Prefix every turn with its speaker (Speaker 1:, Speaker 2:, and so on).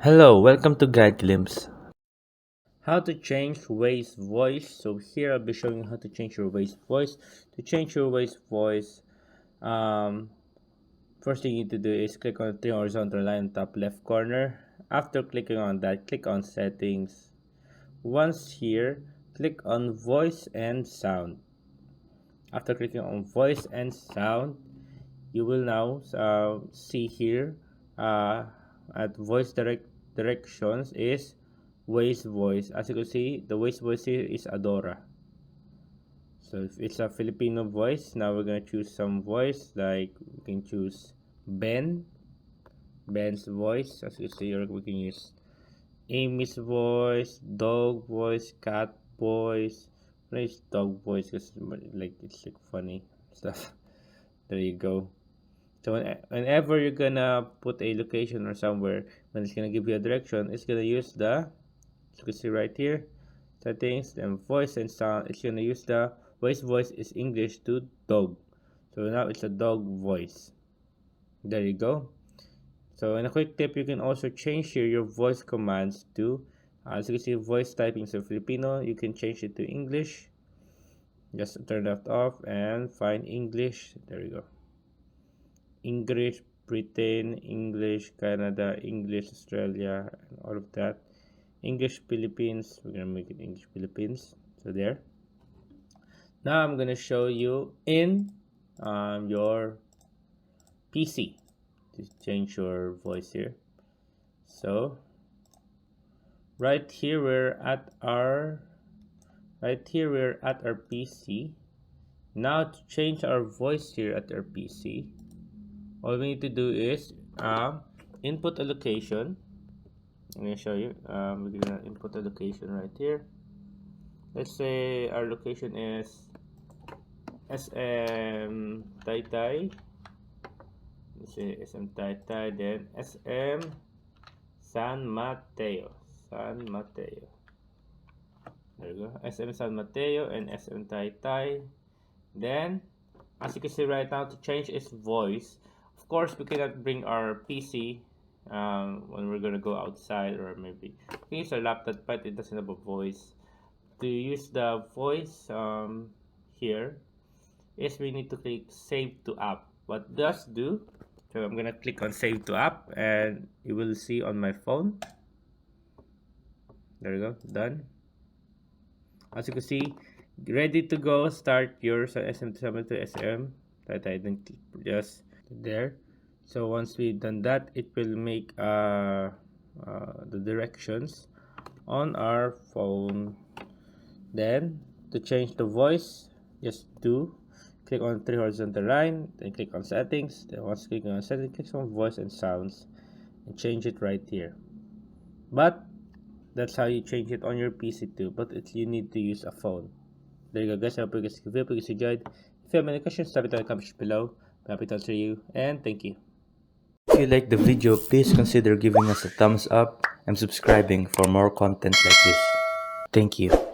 Speaker 1: Hello, welcome to Guide Glimpse. How to change Waze voice. So here I'll be showing you how to change your Waze voice. To change your Waze voice, um, first thing you need to do is click on the horizontal line top left corner. After clicking on that, click on settings. Once here, click on voice and sound. After clicking on voice and sound, you will now see here at directions is Waze voice. As you can see, the Waze voice here is Adora. So if it's a Filipino voice, now we're gonna choose some voice, like we can choose Ben's voice. As you see, or we can use Amy's voice, dog voice, cat voice. Place dog voice because it's like funny stuff. There you go. So whenever you're gonna put a location or somewhere, when it's gonna give you a direction, it's gonna use the, you can see right here, settings, then voice and sound. It's gonna use the voice is English to dog. So now it's a dog voice. There you go. So in a quick tip, you can also change here your voice commands to, as you can see, voice typing is Filipino. You can change it to English. Just turn that off and find English. There you go. English Britain, English Canada, English Australia, and all of that. English Philippines, we're gonna make it English Philippines. So there. Now I'm gonna show you in your PC to change your voice here. So right here we're at our PC. Now to change our voice here at our PC, all we need to do is input a location. I'm going to show you. We're going to input a location right here. Let's say our location is SM Taytay. Let's say SM Taytay, then SM San Mateo. San Mateo. There you go. SM San Mateo and SM Taytay. Then, as you can see right now, to change its voice, of course, we cannot bring our PC when we're gonna go outside, or maybe we can use our laptop, but it doesn't have a voice. To use the voice here is we need to click Save to App. What does do? So I'm gonna click on Save to App, and you will see on my phone. There you go, done. As you can see, ready to go. Start your SM7 to SM. That I didn't just there. So once we've done that, it will make the directions on our phone. Then to change the voice, just click on three horizontal line, then click on settings. Then once clicking on settings, click on voice and sounds, and change it right here. But that's how you change it on your PC too. But you need to use a phone. There you go, guys. I hope you guys enjoyed. If you have any questions, type it in the comments below. I'm happy to answer you, and thank you. If you like the video, please consider giving us a thumbs up and subscribing for more content like this. Thank you.